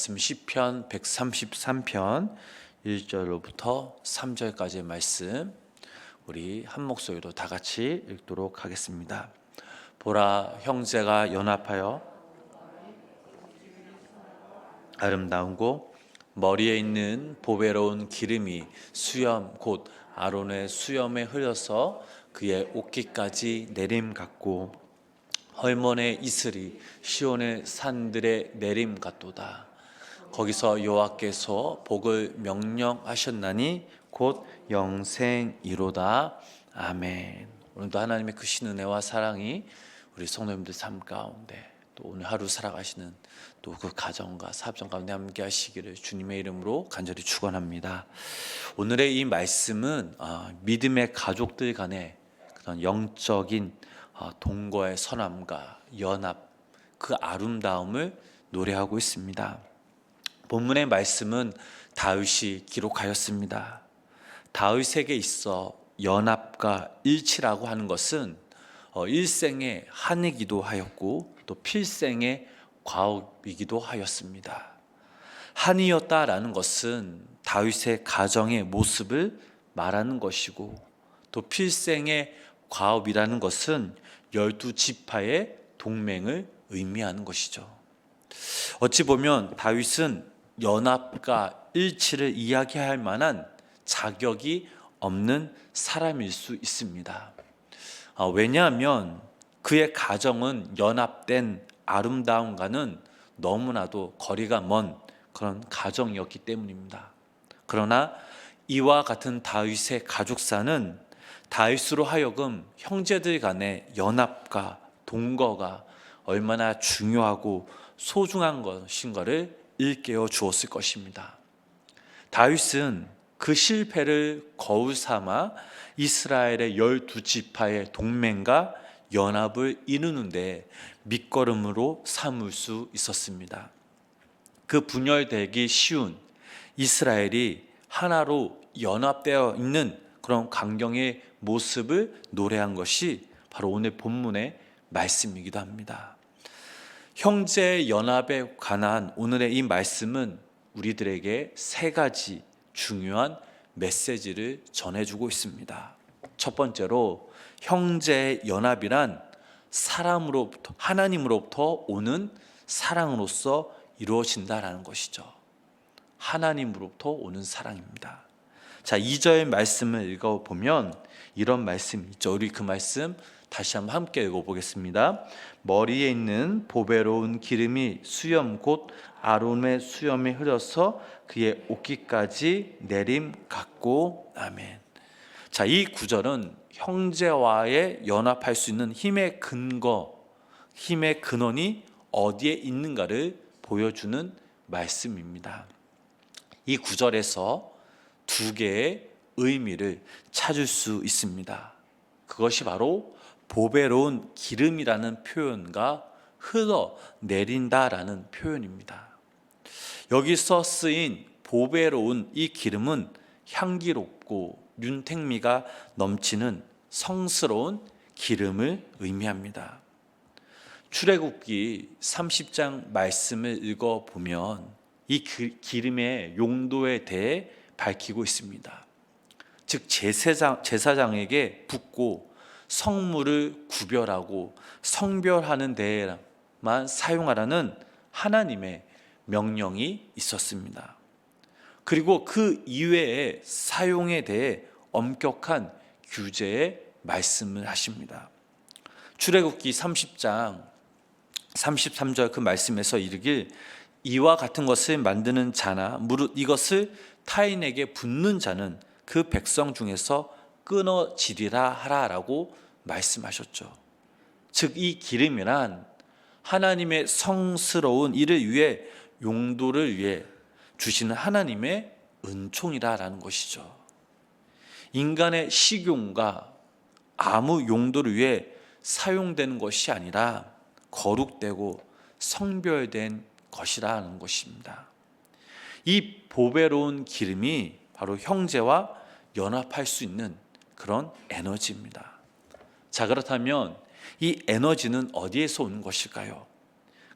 말씀 시편 133편 1절로부터 3절까지의 말씀 우리 한 목소리로 다 같이 읽도록 하겠습니다. 보라, 형제가 연합하여 아름다운고 머리에 있는 보배로운 기름이 수염 곧 아론의 수염에 흘려서 그의 옷깃까지 내림 같고 헐몬의 이슬이 시온의 산들의 내림 같도다. 거기서 여호와께서 복을 명령하셨나니 곧 영생이로다. 아멘. 오늘도 하나님의 크신 은혜와 사랑이 우리 성도님들 삶 가운데 또 오늘 하루 살아가시는 또 그 가정과 사업장 가운데 함께 하시기를 주님의 이름으로 간절히 축원합니다. 오늘의 이 말씀은 믿음의 가족들 간의 그런 영적인 동거의 선함과 연합, 그 아름다움을 노래하고 있습니다. 본문의 말씀은 다윗이 기록하였습니다. 다윗에게 있어 연합과 일치라고 하는 것은 일생의 한이기도 하였고 또 필생의 과업이기도 하였습니다. 한이었다라는 것은 다윗의 가정의 모습을 말하는 것이고 또 필생의 과업이라는 것은 12지파의 동맹을 의미하는 것이죠. 어찌 보면 다윗은 연합과 일치를 이야기할 만한 자격이 없는 사람일 수 있습니다. 왜냐하면 그의 가정은 연합된 아름다움과는 너무나도 거리가 먼 그런 가정이었기 때문입니다. 그러나 이와 같은 다윗의 가족사는 다윗으로 하여금 형제들 간의 연합과 동거가 얼마나 중요하고 소중한 것인가를 일깨워 주었을 것입니다. 다윗은 그 실패를 거울 삼아 이스라엘의 12지파의 동맹과 연합을 이루는데 밑거름으로 삼을 수 있었습니다. 그 분열되기 쉬운 이스라엘이 하나로 연합되어 있는 그런 광경의 모습을 노래한 것이 바로 오늘 본문의 말씀이기도 합니다. 형제 연합에 관한 오늘의 이 말씀은 우리들에게 세 가지 중요한 메시지를 전해주고 있습니다. 첫 번째로 형제 연합이란 사람으로부터 하나님으로부터 오는 사랑으로서 이루어진다라는 것이죠. 하나님으로부터 오는 사랑입니다. 자, 2절 말씀을 읽어보면 이런 말씀이 있죠. 우리 그 말씀 다시 한번 함께 읽어보겠습니다. 머리에 있는 보배로운 기름이 수염 곧 아론의 수염에 흘려서 그의 옷깃까지 내림 같고. 아멘. 자, 이 구절은 형제와의 연합할 수 있는 힘의 근거, 힘의 근원이 어디에 있는가를 보여주는 말씀입니다. 이 구절에서 두 개의 의미를 찾을 수 있습니다. 그것이 바로 보배로운 기름이라는 표현과 흘러내린다라는 표현입니다. 여기서 쓰인 보배로운 이 기름은 향기롭고 윤택미가 넘치는 성스러운 기름을 의미합니다. 출애굽기 30장 말씀을 읽어보면 이 기름의 용도에 대해 밝히고 있습니다. 즉 제사장에게 붓고 성물을 구별하고 성별하는 데에만 사용하라는 하나님의 명령이 있었습니다. 그리고 그 이외의 사용에 대해 엄격한 규제의 말씀을 하십니다. 출애굽기 30장 33절 그 말씀에서 이르길 이와 같은 것을 만드는 자나 무릇 이것을 타인에게 붓는 자는 그 백성 중에서 끊어지리라 하라라고 말씀하셨죠. 즉 이 기름이란 하나님의 성스러운 일을 위해 용도를 위해 주시는 하나님의 은총이라는 것이죠. 인간의 식용과 아무 용도를 위해 사용되는 것이 아니라 거룩되고 성별된 것이라는 것입니다. 이 보배로운 기름이 바로 형제와 연합할 수 있는 그런 에너지입니다. 자, 그렇다면 이 에너지는 어디에서 오는 것일까요?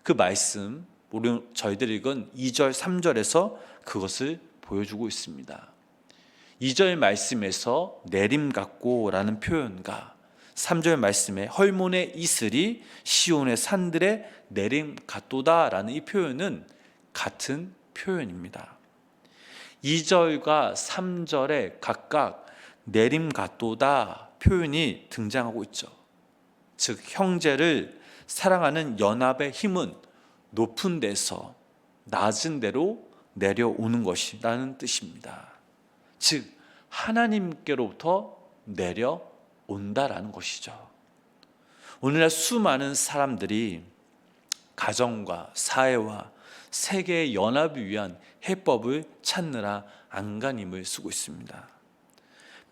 그 말씀 우리 저희들이 읽은 2절 3절에서 그것을 보여주고 있습니다. 2절 말씀에서 내림 같고라는 표현과 3절 말씀에 헐몬의 이슬이 시온의 산들에 내림 같도다라는 이 표현은 같은 표현입니다. 2절과 3절에 각각 내림 같도다 표현이 등장하고 있죠. 즉 형제를 사랑하는 연합의 힘은 높은 데서 낮은 데로 내려오는 것이라는 뜻입니다. 즉 하나님께로부터 내려온다라는 것이죠. 오늘날 수많은 사람들이 가정과 사회와 세계의 연합을 위한 해법을 찾느라 안간힘을 쓰고 있습니다.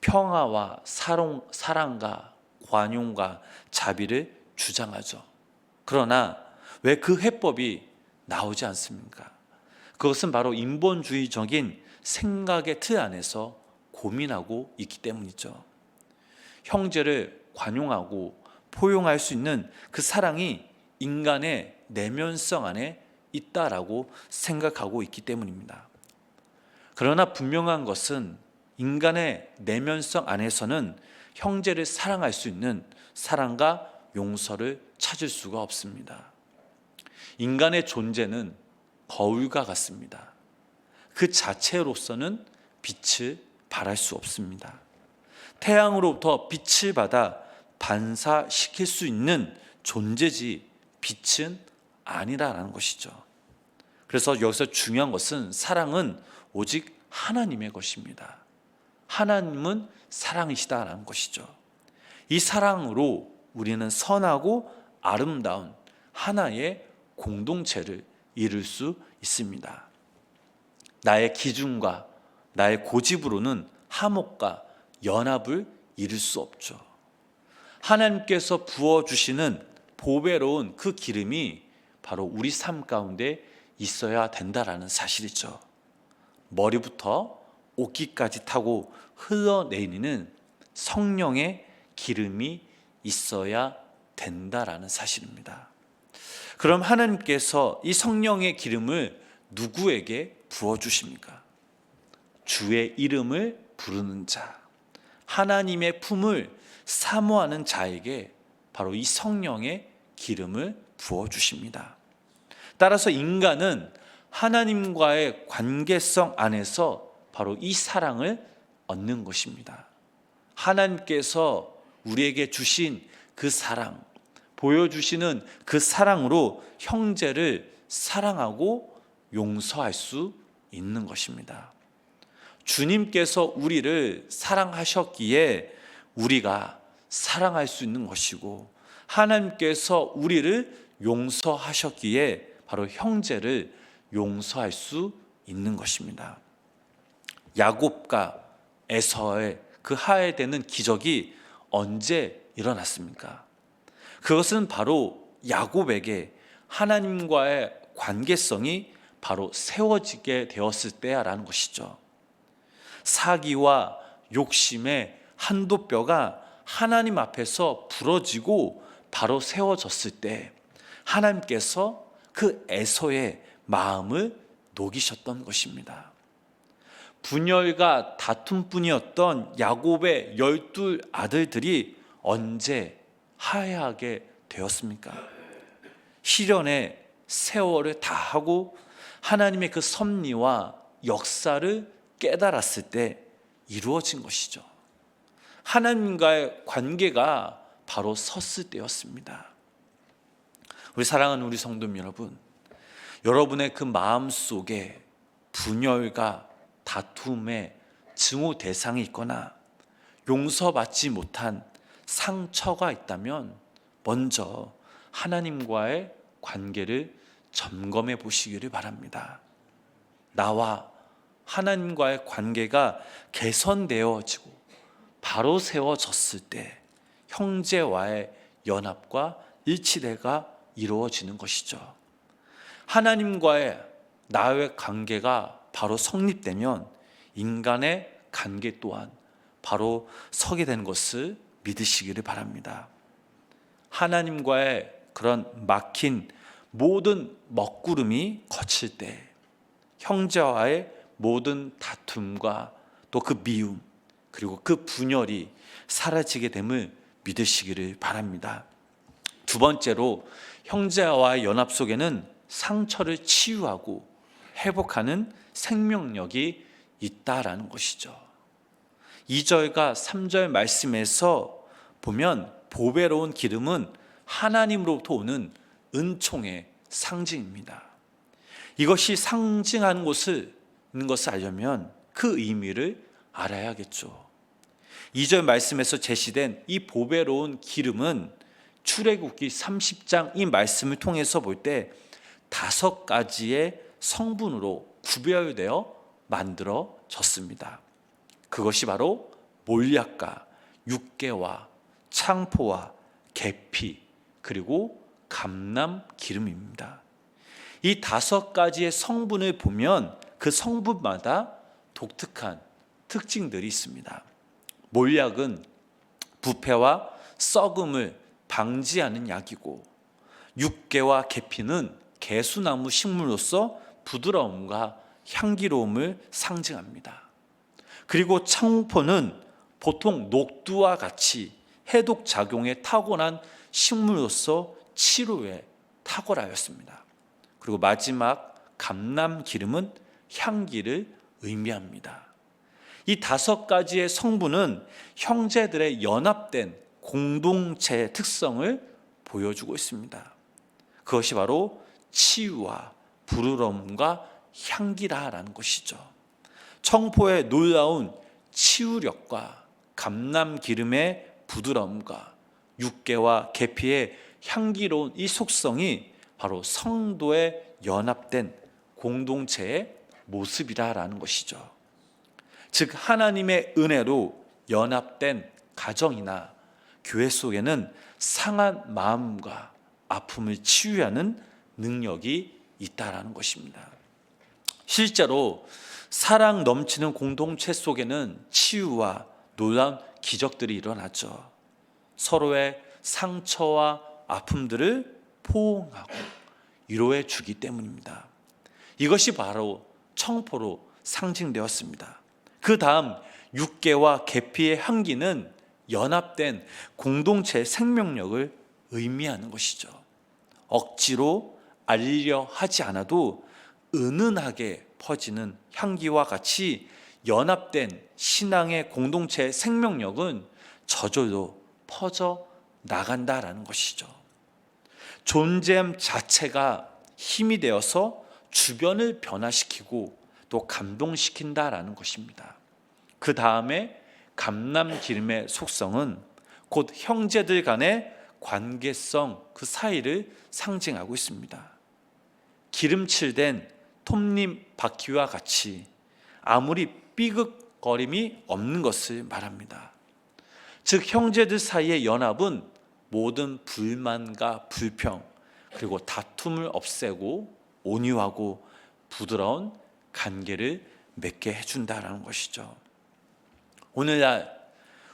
평화와 사랑과 관용과 자비를 주장하죠. 그러나 왜 그 해법이 나오지 않습니까? 그것은 바로 인본주의적인 생각의 틀 안에서 고민하고 있기 때문이죠. 형제를 관용하고 포용할 수 있는 그 사랑이 인간의 내면성 안에 있다라고 생각하고 있기 때문입니다. 그러나 분명한 것은 인간의 내면성 안에서는 형제를 사랑할 수 있는 사랑과 용서를 찾을 수가 없습니다. 인간의 존재는 거울과 같습니다. 그 자체로서는 빛을 발할 수 없습니다. 태양으로부터 빛을 받아 반사시킬 수 있는 존재지 빛은 아니라는 것이죠. 그래서 여기서 중요한 것은 사랑은 오직 하나님의 것입니다. 하나님은 사랑이시다라는 것이죠. 이 사랑으로 우리는 선하고 아름다운 하나의 공동체를 이룰 수 있습니다. 나의 기준과 나의 고집으로는 화목과 연합을 이룰 수 없죠. 하나님께서 부어주시는 보배로운 그 기름이 바로 우리 삶 가운데 있어야 된다라는 사실이죠. 머리부터 옷깃까지 타고 흘러내리는 성령의 기름이 있어야 된다라는 사실입니다. 그럼 하나님께서 이 성령의 기름을 누구에게 부어주십니까? 주의 이름을 부르는 자, 하나님의 품을 사모하는 자에게 바로 이 성령의 기름을 부어주십니다. 따라서 인간은 하나님과의 관계성 안에서 바로 이 사랑을 얻는 것입니다. 하나님께서 우리에게 주신 그 사랑, 보여주시는 그 사랑으로 형제를 사랑하고 용서할 수 있는 것입니다. 주님께서 우리를 사랑하셨기에 우리가 사랑할 수 있는 것이고, 하나님께서 우리를 용서하셨기에 바로 형제를 용서할 수 있는 것입니다. 야곱과 에서의 그 하해되는 기적이 언제 일어났습니까? 그것은 바로 야곱에게 하나님과의 관계성이 바로 세워지게 되었을 때야라는 것이죠. 사기와 욕심의 한도 뼈가 하나님 앞에서 부러지고 바로 세워졌을 때 하나님께서 그 에서의 마음을 녹이셨던 것입니다. 분열과 다툼뿐이었던 야곱의 12 아들들이 언제 화해하게 되었습니까? 시련의 세월을 다하고 하나님의 그 섭리와 역사를 깨달았을 때 이루어진 것이죠. 하나님과의 관계가 바로 섰을 때였습니다. 우리 사랑하는 우리 성도님 여러분, 여러분의 그 마음 속에 분열과 다툼의 증오 대상이 있거나 용서받지 못한 상처가 있다면 먼저 하나님과의 관계를 점검해 보시기를 바랍니다. 나와 하나님과의 관계가 개선되어지고 바로 세워졌을 때 형제와의 연합과 일치대가 이루어지는 것이죠. 하나님과의 나의 관계가 바로 성립되면 인간의 관계 또한 바로 서게 되는 것을 믿으시기를 바랍니다. 하나님과의 그런 막힌 모든 먹구름이 거칠 때 형제와의 모든 다툼과 또 그 미움 그리고 그 분열이 사라지게 됨을 믿으시기를 바랍니다. 두 번째로 형제와의 연합 속에는 상처를 치유하고 회복하는 생명력이 있다라는 것이죠. 2절과 3절 말씀에서 보면 보배로운 기름은 하나님으로부터 오는 은총의 상징입니다. 이것이 상징하는 것을 알려면 그 의미를 알아야겠죠. 2절 말씀에서 제시된 이 보배로운 기름은 출애굽기 30장 이 말씀을 통해서 볼 때 5가지의 성분으로 구별되어 만들어졌습니다. 그것이 바로 몰약과 육개와 창포와 계피 그리고 감람 기름입니다. 이 5가지의 성분을 보면 그 성분마다 독특한 특징들이 있습니다. 몰약은 부패와 썩음을 방지하는 약이고, 육개와 계피는 개수나무 식물로서 부드러움과 향기로움을 상징합니다. 그리고 창포는 보통 녹두와 같이 해독 작용에 탁월한 식물로서 치료에 탁월하였습니다. 그리고 마지막 감람 기름은 향기를 의미합니다. 이 5가지의 성분은 형제들의 연합된 공동체의 특성을 보여주고 있습니다. 그것이 바로 치유와 부드러움과 향기라라는 것이죠. 청포의 놀라운 치유력과 감람 기름의 부드러움과 육개와 계피의 향기로운 이 속성이 바로 성도의 연합된 공동체의 모습이라는 것이죠. 즉 하나님의 은혜로 연합된 가정이나 교회 속에는 상한 마음과 아픔을 치유하는 능력이 있다라는 것입니다. 실제로 사랑 넘치는 공동체 속에는 치유와 놀라운 기적들이 일어나죠. 서로의 상처와 아픔들을 포옹하고 위로해 주기 때문입니다. 이것이 바로 청포로 상징되었습니다. 그 다음 육개와 계피의 향기는 연합된 공동체의 생명력을 의미하는 것이죠. 억지로 알리려 하지 않아도 은은하게 퍼지는 향기와 같이 연합된 신앙의 공동체의 생명력은 저절로 퍼져 나간다라는 것이죠. 존재함 자체가 힘이 되어서 주변을 변화시키고 또 감동시킨다라는 것입니다. 그 다음에 감람 기름의 속성은 곧 형제들 간의 관계성 그 사이를 상징하고 있습니다. 기름칠된 톱잎 바퀴와 같이 아무리 삐걱거림이 없는 것을 말합니다. 즉 형제들 사이의 연합은 모든 불만과 불평 그리고 다툼을 없애고 온유하고 부드러운 관계를 맺게 해준다는 것이죠. 오늘날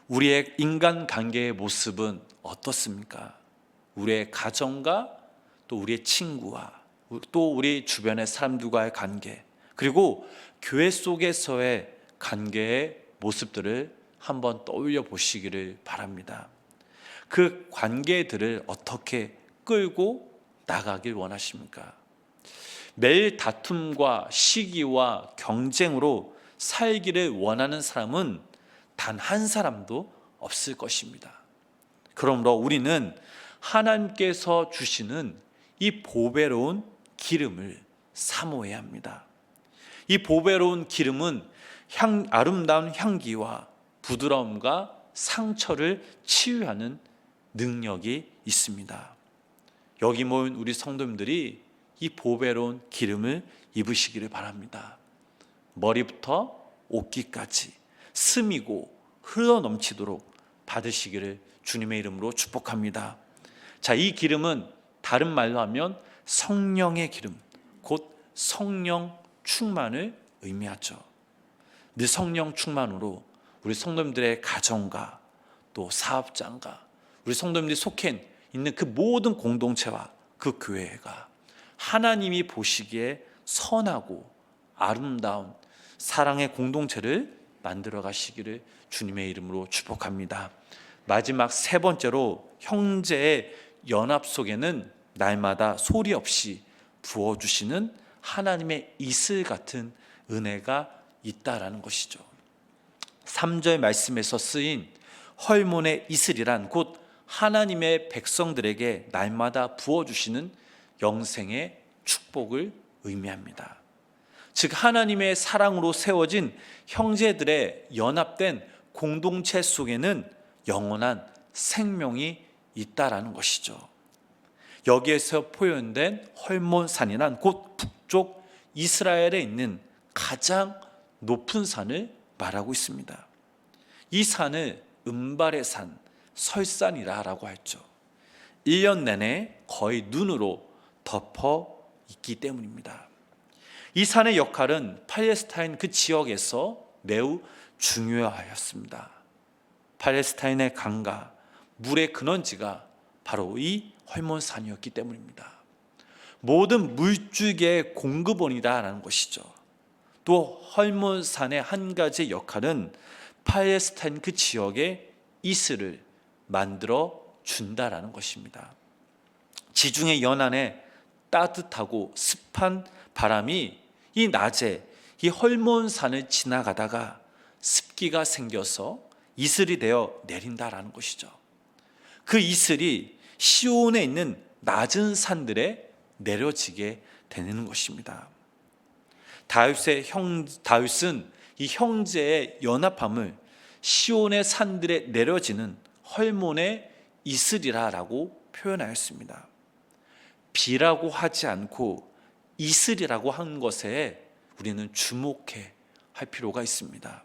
우리의 인간관계의 모습은 어떻습니까? 우리의 가정과 또 우리의 친구와 또 우리 주변의 사람들과의 관계, 그리고 교회 속에서의 관계의 모습들을 한번 떠올려 보시기를 바랍니다. 그 관계들을 어떻게 끌고 나가길 원하십니까? 매일 다툼과 시기와 경쟁으로 살기를 원하는 사람은 단 한 사람도 없을 것입니다. 그러므로 우리는 하나님께서 주시는 이 보배로운 기름을 사모해야 합니다. 이 보배로운 기름은 아름다운 향기와 부드러움과 상처를 치유하는 능력이 있습니다. 여기 모인 우리 성도님들이 이 보배로운 기름을 입으시기를 바랍니다. 머리부터 옷깃까지 스미고 흘러넘치도록 받으시기를 주님의 이름으로 축복합니다. 자, 이 기름은 다른 말로 하면 성령의 기름, 곧 성령 충만을 의미하죠. 늘 성령 충만으로 우리 성도님들의 가정과 또 사업장과 우리 성도님들이 속해 있는 그 모든 공동체와 그 교회가 하나님이 보시기에 선하고 아름다운 사랑의 공동체를 만들어 가시기를 주님의 이름으로 축복합니다. 마지막 세 번째로 형제의 연합 속에는 날마다 소리 없이 부어주시는 하나님의 이슬 같은 은혜가 있다라는 것이죠. 3절 말씀에서 쓰인 헐몬의 이슬이란 곧 하나님의 백성들에게 날마다 부어주시는 영생의 축복을 의미합니다. 즉 하나님의 사랑으로 세워진 형제들의 연합된 공동체 속에는 영원한 생명이 있다라는 것이죠. 여기에서 표현된 헐몬산이란 곧 북쪽 이스라엘에 있는 가장 높은 산을 말하고 있습니다. 이 산을 은발의 산, 설산이라고 했죠. 1년 내내 거의 눈으로 덮어 있기 때문입니다. 이 산의 역할은 팔레스타인 그 지역에서 매우 중요하였습니다. 팔레스타인의 강가, 물의 근원지가 바로 이 헐몬산이었기 때문입니다. 모든 물줄기의 공급원이다라는 것이죠. 또 헐몬산의 한 가지 역할은 팔레스타인 그 지역의 이슬을 만들어 준다라는 것입니다. 지중해 연안에 따뜻하고 습한 바람이 이 낮에 이 헐몬산을 지나가다가 습기가 생겨서 이슬이 되어 내린다라는 것이죠. 그 이슬이 시온에 있는 낮은 산들에 내려지게 되는 것입니다. 다윗은 이 형제의 연합함을 시온의 산들에 내려지는 헐몬의 이슬이라고 표현하였습니다. 비라고 하지 않고 이슬이라고 한 것에 우리는 주목해야 할 필요가 있습니다.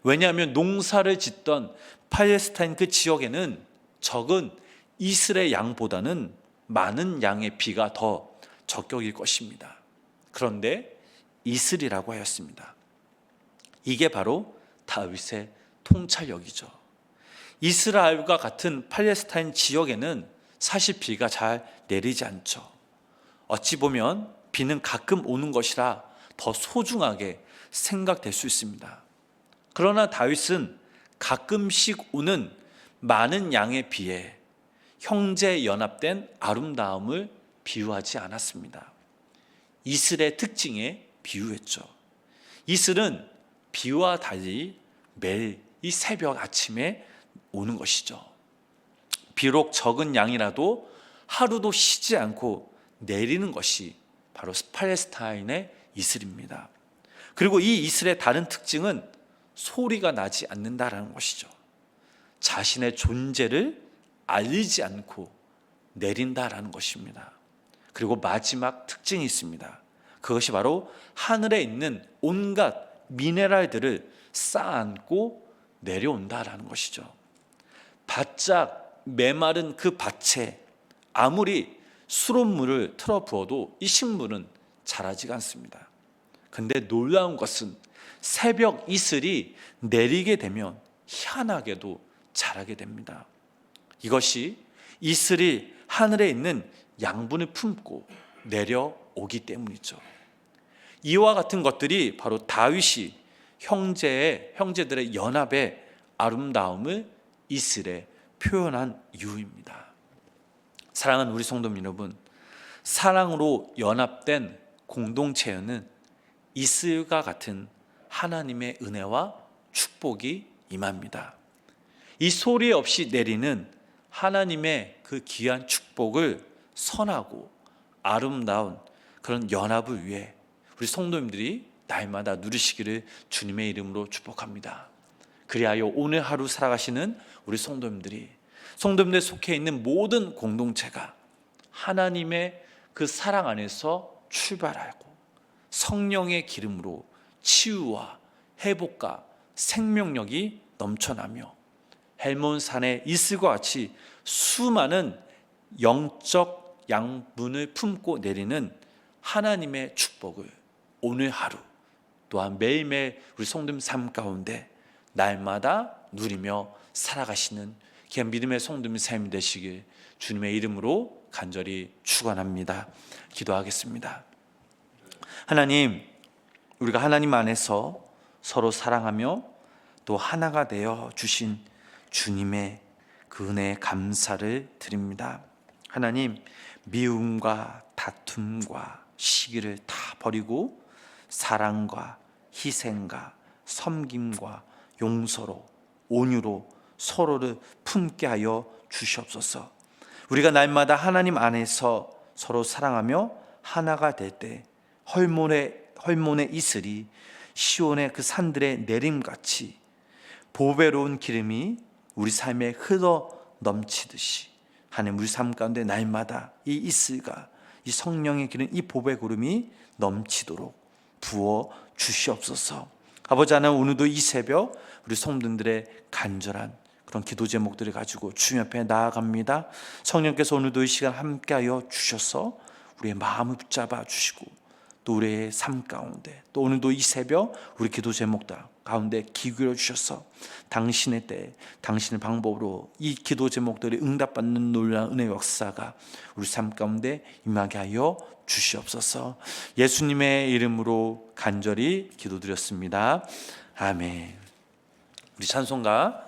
왜냐하면 농사를 짓던 팔레스타인 그 지역에는 적은 이슬의 양보다는 많은 양의 비가 더 적격일 것입니다. 그런데 이슬이라고 하였습니다. 이게 바로 다윗의 통찰력이죠. 이스라엘과 같은 팔레스타인 지역에는 사실 비가 잘 내리지 않죠. 어찌 보면 비는 가끔 오는 것이라 더 소중하게 생각될 수 있습니다. 그러나 다윗은 가끔씩 오는 많은 양의 비에 형제 연합된 아름다움을 비유하지 않았습니다. 이슬의 특징에 비유했죠. 이슬은 비와 달리 매일 이 새벽 아침에 오는 것이죠. 비록 적은 양이라도 하루도 쉬지 않고 내리는 것이 바로 팔레스타인의 이슬입니다. 그리고 이 이슬의 다른 특징은 소리가 나지 않는다라는 것이죠. 자신의 존재를 알리지 않고 내린다라는 것입니다. 그리고 마지막 특징이 있습니다. 그것이 바로 하늘에 있는 온갖 미네랄들을 쌓아안고 내려온다라는 것이죠. 바짝 메마른 그 밭에 아무리 수돗물을 틀어 부어도 이 식물은 자라지가 않습니다. 근데 놀라운 것은 새벽 이슬이 내리게 되면 희한하게도 자라게 됩니다. 이것이 이슬이 하늘에 있는 양분을 품고 내려오기 때문이죠. 이와 같은 것들이 바로 다윗이 형제들의 연합의 아름다움을 이슬에 표현한 이유입니다. 사랑하는 우리 성도 여러분, 사랑으로 연합된 공동체에는 이슬과 같은 하나님의 은혜와 축복이 임합니다. 이 소리 없이 내리는 하나님의 그 귀한 축복을 선하고 아름다운 그런 연합을 위해 우리 성도님들이 날마다 누리시기를 주님의 이름으로 축복합니다. 그리하여 오늘 하루 살아가시는 우리 성도님들 속해 있는 모든 공동체가 하나님의 그 사랑 안에서 출발하고 성령의 기름으로 치유와 회복과 생명력이 넘쳐나며 헬몬산의 이슬과 같이 수많은 영적 양분을 품고 내리는 하나님의 축복을 오늘 하루 또한 매일매일 우리 성도님 삶 가운데 날마다 누리며 살아가시는 귀한 믿음의 성도님 삶이 되시길 주님의 이름으로 간절히 축원합니다. 기도하겠습니다. 하나님, 우리가 하나님 안에서 서로 사랑하며 또 하나가 되어 주신 주님의 그 은혜에 감사를 드립니다. 하나님, 미움과 다툼과 시기를 다 버리고 사랑과 희생과 섬김과 용서로 온유로 서로를 품게 하여 주시옵소서. 우리가 날마다 하나님 안에서 서로 사랑하며 하나가 될 때 헐몬의 이슬이 시온의 그 산들의 내림같이 보배로운 기름이 우리 삶에 흘러 넘치듯이 하나님, 우리 삶 가운데 날마다 이 이슬과 이 성령의 기름, 이 보배 구름이 넘치도록 부어 주시옵소서. 아버지 하나님, 오늘도 이 새벽 우리 성도들의 간절한 그런 기도 제목들을 가지고 주님 앞에 나아갑니다. 성령께서 오늘도 이 시간 함께하여 주셔서 우리의 마음을 붙잡아 주시고 또 우리의 삶 가운데 또 오늘도 이 새벽 우리 기도 제목들 가운데 기울여 주셔서 당신의 때 당신의 방법으로 이 기도 제목들이 응답받는 놀라운 은혜의 역사가 우리 삶 가운데 임하게 하여 주시옵소서. 예수님의 이름으로 간절히 기도드렸습니다. 아멘. 우리 찬송가